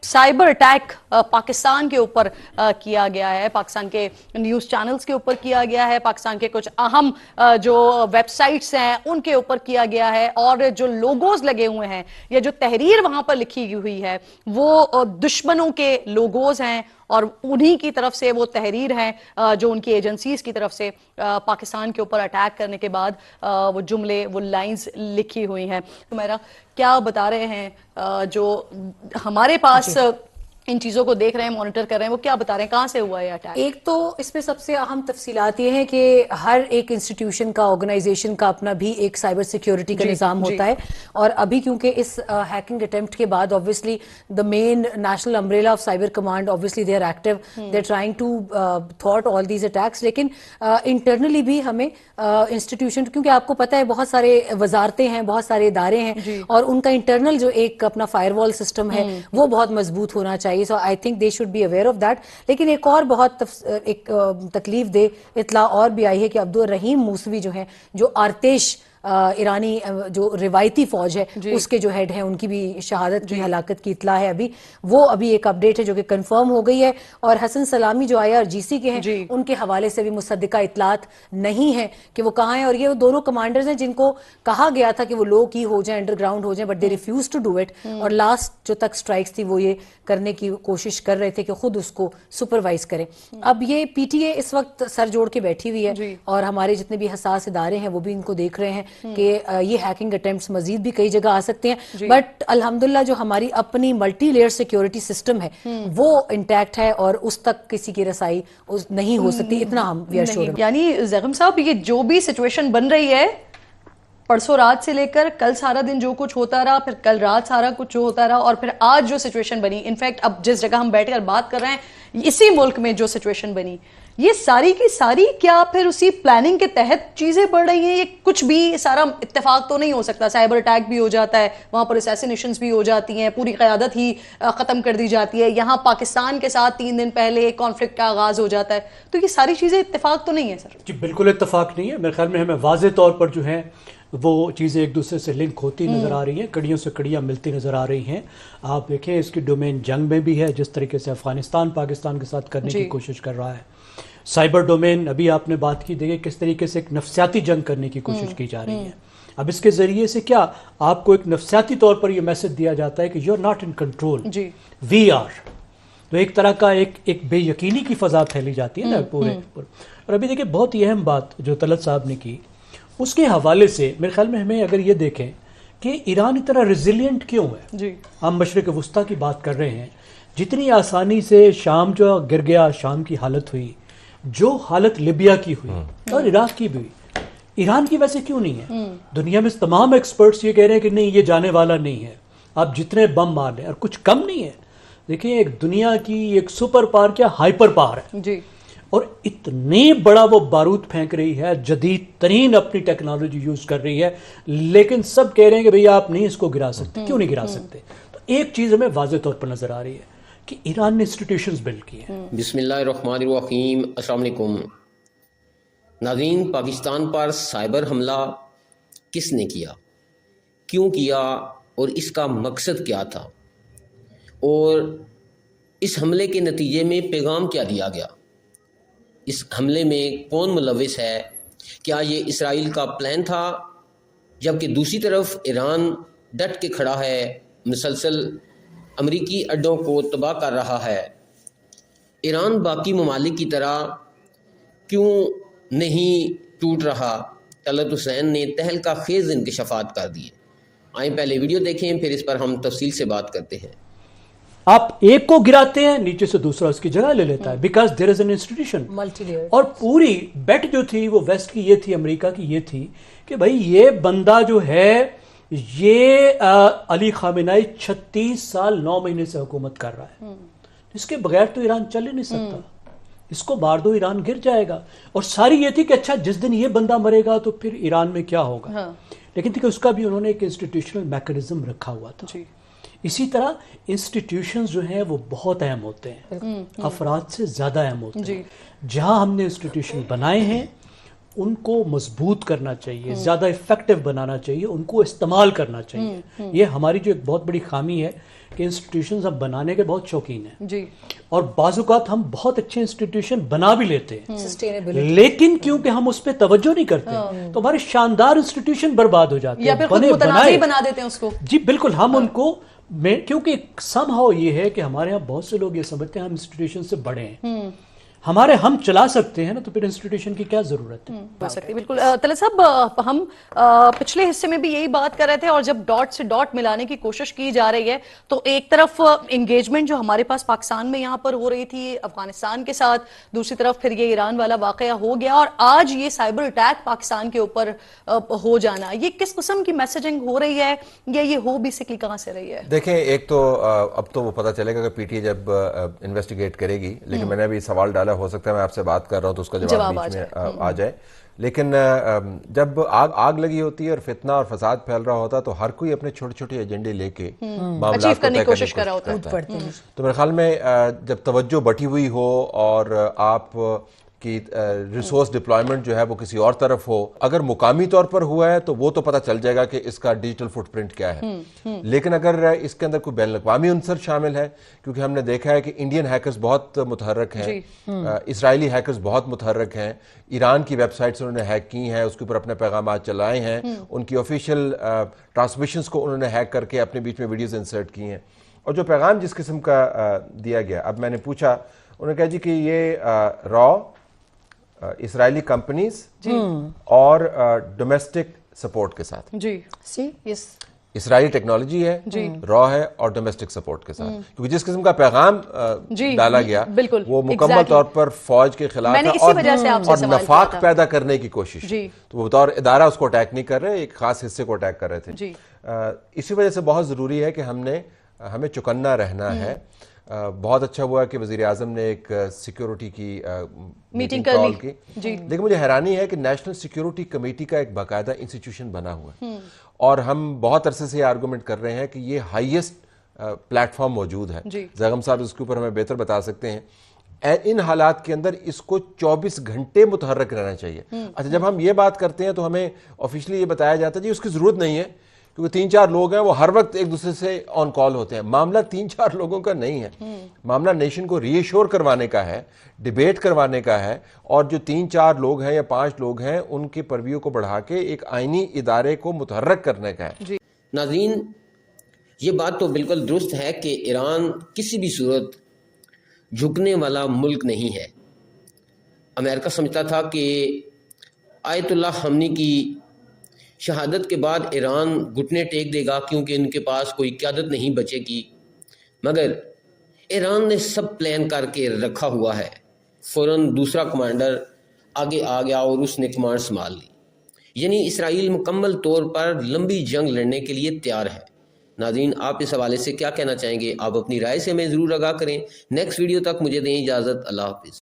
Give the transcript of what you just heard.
Cyber attack Pakistan के ऊपर किया गया है, पाकिस्तान के न्यूज़ चैनल्स के ऊपर किया गया है, पाकिस्तान के कुछ अहम जो वेबसाइट्स हैं उनके ऊपर किया गया है, और जो लोगोज लगे हुए हैं या जो तहरीर वहां पर लिखी हुई है वो दुश्मनों के लोगोज हैं, और उन्हीं की तरफ से वो तहरीर है जो उनकी एजेंसीज की तरफ से पाकिस्तान के ऊपर अटैक करने के बाद वो जुमले, वो लाइंस लिखी हुई हैं। तो मेरा क्या बता रहे हैं जो हमारे पास इन चीज़ों को देख रहे हैं, मॉनिटर कर रहे हैं, वो क्या बता रहे हैं, कहाँ से हुआ है अटैक? एक तो इसमें सबसे अहम तफसीलात ये है कि हर एक इंस्टीट्यूशन का, ऑर्गेनाइजेशन का अपना भी एक साइबर सिक्योरिटी का निज़ाम होता है, और अभी क्योंकि इस हैकिंग अटेम्प्ट के बाद obviously the main national umbrella of cyber command obviously they are active, they are trying to थॉट ऑल दीज अटैक्स, लेकिन इंटरनली भी हमें इंस्टीट्यूशन, क्योंकि आपको पता है बहुत सारे वजारतें हैं, बहुत सारे इदारे हैं, और उनका इंटरनल जो एक अपना फायरवॉल सिस्टम है वो बहुत मजबूत होना चाहिए। So I think they should be aware of that. लेकिन एक और बहुत एक तकलीफ दे इतला और भी आई है कि अब्दुल रहीम मूसवी जो है, जो आर्तेश ईरानी जो रिवायती फौज है उसके जो हेड हैं, उनकी भी शहादत की, हलाकत की इतला है अभी। वो अभी एक अपडेट है जो कि कंफर्म हो गई है, और हसन सलामी जो IRGC के हैं उनके हवाले से भी मुसद्दिका इतलात नहीं है कि वो कहाँ हैं, और ये वो दोनों कमांडर्स हैं जिनको कहा गया था कि वो लो की हो जाए, अंडरग्राउंड हो जाए, but they refuse to do it, और लास्ट जो तक स्ट्राइक्स थी वो ये करने की कोशिश कर रहे थे कि खुद उसको सुपरवाइज करें। अब ये PTA इस वक्त सर जोड़ के बैठी हुई है, और हमारे जितने भी हसास इदारे हैं वो भी इनको देख रहे हैं कि ये हैकिंग अटेम्प्ट्स मजीद भी कई जगह आ सकते हैं, बट अल्हम्दुलिल्लाह जो हमारी अपनी मल्टी लेयर सिक्योरिटी सिस्टम है वो इंटैक्ट है, और उस तक किसी की रसाई नहीं हो सकती, इतना हम वी आर श्योर। यानी ज़ैगम साहब, ये जो भी सिचुएशन बन रही है, परसों रात से लेकर कल सारा दिन जो कुछ होता रहा, फिर कल रात सारा कुछ जो होता रहा, और फिर आज जो सिचुएशन बनी, इनफैक्ट अब जिस जगह हम बैठकर बात कर रहे हैं इसी मुल्क में जो सिचुएशन बनी, ये सारी की सारी क्या फिर उसी प्लानिंग के तहत चीजें बढ़ रही हैं? ये कुछ भी सारा इत्तेफाक तो नहीं हो सकता? साइबर अटैक भी हो जाता है, वहां पर असैसिनेशंस भी हो जाती हैं, पूरी क़यादत ही खत्म कर दी जाती है, यहाँ पाकिस्तान के साथ 3 दिन पहले कॉन्फ्लिक्ट का आगाज हो जाता है, तो ये सारी चीजें इत्तेफाक तो नहीं है सर? जी बिल्कुल इत्तेफाक नहीं है। मेरे ख्याल में हमें वाज़े तौर पर जो है वो चीज़ें एक दूसरे से लिंक होती नज़र आ रही हैं, कड़ियों से कड़ियाँ मिलती नज़र आ रही हैं। आप देखें इसकी डोमेन जंग में भी है, जिस तरीके से अफगानिस्तान पाकिस्तान के साथ करने की कोशिश कर रहा है। साइबर डोमेन, अभी आपने बात की, देखिए किस तरीके से एक नफ्सियाती जंग करने की कोशिश की जा रही है। अब इसके ज़रिए से क्या आपको एक नफ्सियाती तौर पर यह मैसेज दिया जाता है कि you are not in control, we are. तो एक तरह का एक बेयकीनी की फ़ज़ा फैली जाती है ना पूरे। और अभी देखिए बहुत ही अहम बात जो तलत साहब ने की, उसके हवाले से मेरे ख्याल में हमें अगर ये देखें कि ईरान इतना रेजिलियंट क्यों है। हम मशरिक़ वस्ता की बात कर रहे हैं, जितनी आसानी से शाम जो गिर गया, शाम की हालत हुई, जो हालत लिबिया की हुई और इराक की भी हुई, ईरान की वैसे क्यों नहीं है? दुनिया में तमाम एक्सपर्ट्स ये कह रहे हैं कि नहीं, ये जाने वाला नहीं है। आप जितने बम मार लें, और कुछ कम नहीं है। देखिए एक दुनिया की एक सुपर पावर क्या हाइपर पावर है, और इतने बड़ा वो बारूद फेंक रही है, जदीद तरीन अपनी टेक्नोलॉजी यूज कर रही है, लेकिन सब कह रहे हैं कि भैया आप नहीं इसको गिरा सकते। क्यों नहीं गिरा सकते? तो एक चीज हमें वाज़े तौर पर नजर आ रही है कि ईरान ने इंस्टीट्यूशंस बिल्ड किए हैं। बिस्मिल्लाहिर्रहमानिर्रहीम, अस्सलाम वालेकुम नाज़रीन। पाकिस्तान पर साइबर हमला किसने किया, क्यों किया, और इसका मकसद क्या था, और इस हमले के नतीजे में पैगाम क्या दिया गया? इस हमले में कौन मुलविस है? क्या ये इसराइल का प्लान था? जबकि दूसरी तरफ ईरान डट के खड़ा है, मुसलसल अमरीकी अड्डों को तबाह कर रहा है। ईरान बाकी ममालिक की तरह क्यों नहीं टूट रहा? तलत हुसैन ने तहलका खेज़ इंकशाफात कर दिए। आइए पहले वीडियो देखें, फिर इस पर हम तफसील से बात करते हैं। आप एक को गिराते हैं, नीचे से दूसरा उसकी जगह ले लेता है, because there is an institution multilayer. और पूरी बेट जो थी वो वेस्ट की ये थी, अमेरिका की ये थी कि भाई ये बंदा जो है, ये अली खामेनाई 36 साल 9 महीने से हुकूमत कर रहा है, इसके बगैर तो ईरान चल ही नहीं सकता, इसको मार दो ईरान गिर जाएगा। और सारी ये थी कि अच्छा जिस दिन ये बंदा मरेगा तो फिर ईरान में क्या होगा। लेकिन देखिए उसका भी उन्होंने एक इंस्टीट्यूशनल मैकेनिज्म रखा हुआ था। इसी तरह इंस्टीट्यूशंस जो हैं वो बहुत अहम होते हैं, अफराद से ज़्यादा अहम होते हैं। जहाँ हमने इंस्टीट्यूशन बनाए हैं ان کو مضبوط کرنا چاہیے, زیادہ افیکٹو بنانا چاہیے, ان کو استعمال کرنا چاہیے. یہ ہماری جو ایک بہت بڑی خامی ہے کہ انسٹیٹیوشنز ہم بنانے کے بہت شوقین ہیں جی, اور بعض اوقات ہم بہت اچھے انسٹیٹیوشن بنا بھی لیتے ہیں, سسٹینیبلٹی لیکن کیونکہ ہم اس پہ توجہ نہیں کرتے تو ہمارے شاندار انسٹیٹیوشن برباد ہو جاتے ہیں, یا پھر خود متنازع بنا دیتے ہیں اس کو. جی بالکل, ہم ان کو کیونکہ سم ہاؤ یہ ہے کہ ہمارے ہاں بہت سے لوگ یہ سمجھتے ہیں ہم انسٹیٹیوشن سے بڑے ہیں, ہم چلا سکتے ہیں نا, تو پھر انسٹیٹیوشن کی کیا ضرورت ہے. ہو سکتی ہے بالکل. طلعت صاحب, ہم پچھلے حصے میں بھی یہی بات کر رہے تھے, اور جب ڈاٹ سے ڈاٹ ملانے کی کوشش کی جا رہی ہے تو ایک طرف انگیجمنٹ جو ہمارے پاس پاکستان میں یہاں پر ہو رہی تھی افغانستان کے ساتھ, دوسری طرف پھر یہ ایران والا واقعہ ہو گیا, اور آج یہ سائبر اٹیک پاکستان کے اوپر ہو جانا, یہ کس قسم کی میسجنگ ہو رہی ہے, یا یہ ہو بیسکلی کہاں سے رہی ہے؟ دیکھیں, ایک تو اب تو وہ پتہ چلے گا کہ پی ٹی اے جب انویسٹیگیٹ کرے گی, لیکن میں نے ابھی سوال ڈالا, ہو سکتا ہے میں آپ سے بات کر رہا ہوں تو اس کا جواب بیچ میں آ جائے. لیکن جب آگ لگی ہوتی ہے اور فتنہ اور فساد پھیل رہا ہوتا ہے تو ہر کوئی اپنے چھوٹے چھوٹے ایجنڈے لے کے معاملات کو طے کرنے کی کوشش کرتا ہے. تو میرے خیال میں جب توجہ بٹی ہوئی ہو اور آپ کی ریسورس ڈپلائمنٹ جو ہے وہ کسی اور طرف ہو, اگر مقامی طور پر ہوا ہے تو وہ تو پتہ چل جائے گا کہ اس کا ڈیجیٹل فٹ پرنٹ کیا ہے, لیکن اگر اس کے اندر کوئی بین الاقوامی عنصر شامل ہے, کیونکہ ہم نے دیکھا ہے کہ انڈین ہیکرز بہت متحرک ہیں, اسرائیلی ہیکرز بہت متحرک ہیں, ایران کی ویب سائٹس انہوں نے ہیک کی ہیں, اس کے اوپر اپنے پیغامات چلائے ہیں, ان کی آفیشیل ٹرانسمیشنز کو انہوں نے ہیک کر کے اپنے بیچ میں ویڈیوز انسرٹ کی ہیں, اور جو پیغام جس قسم کا دیا گیا, اب میں نے پوچھا, انہوں نے کہا جی کہ یہ را اسرائیلی کمپنیز اور ڈومیسٹک سپورٹ کے ساتھ, جی یس, اسرائیلی ٹیکنالوجی ہے, را ہے, اور ڈومیسٹک سپورٹ کے ساتھ, کیونکہ جس قسم کا پیغام ڈالا گیا وہ مکمل طور پر فوج کے خلاف ہے اور نفاق پیدا کرنے کی کوشش. تو وہ بطور ادارہ اس کو اٹیک نہیں کر رہے, ایک خاص حصے کو اٹیک کر رہے تھے. اسی وجہ سے بہت ضروری ہے کہ ہمیں چوکنا رہنا ہے. بہت اچھا ہوا کہ وزیر اعظم نے ایک سیکیورٹی کی میٹنگ کال کی, لیکن مجھے حیرانی ہے کہ نیشنل سیکیورٹی کمیٹی کا ایک باقاعدہ انسٹیٹیوشن بنا ہوا ہے, اور ہم بہت عرصے سے یہ آرگومنٹ کر رہے ہیں کہ یہ ہائیسٹ پلیٹ فارم موجود ہے. زیغم صاحب اس کے اوپر ہمیں بہتر بتا سکتے ہیں. ان حالات کے اندر اس کو 24 گھنٹے متحرک رہنا چاہیے. اچھا, جب ہم یہ بات کرتے ہیں تو ہمیں آفیشلی یہ بتایا جاتا ہے جی اس کی ضرورت نہیں ہے, کیونکہ 3-4 لوگ ہیں وہ ہر وقت ایک دوسرے سے آن کال ہوتے ہیں. معاملہ 3-4 لوگوں کا نہیں ہے, معاملہ نیشن کو ری ایشور کروانے کا ہے, ڈیبیٹ کروانے کا ہے, اور جو 3-4 لوگ ہیں یا 5 لوگ ہیں ان کے پرویو کو بڑھا کے ایک آئینی ادارے کو متحرک کرنے کا ہے. ناظرین, یہ بات تو بالکل درست ہے کہ ایران کسی بھی صورت جھکنے والا ملک نہیں ہے. امریکہ سمجھتا تھا کہ آیت اللہ خامنی کی شہادت کے بعد ایران گھٹنے ٹیک دے گا کیونکہ ان کے پاس کوئی قیادت نہیں بچے گی, مگر ایران نے سب پلان کر کے رکھا ہوا ہے. فوراً دوسرا کمانڈر آگے آ گیا اور اس نے کمانڈ سنبھال لی. یعنی اسرائیل مکمل طور پر لمبی جنگ لڑنے کے لیے تیار ہے. ناظرین, آپ اس حوالے سے کیا کہنا چاہیں گے؟ آپ اپنی رائے سے ہمیں ضرور آگاہ کریں. نیکسٹ ویڈیو تک مجھے دیں اجازت. اللہ حافظ.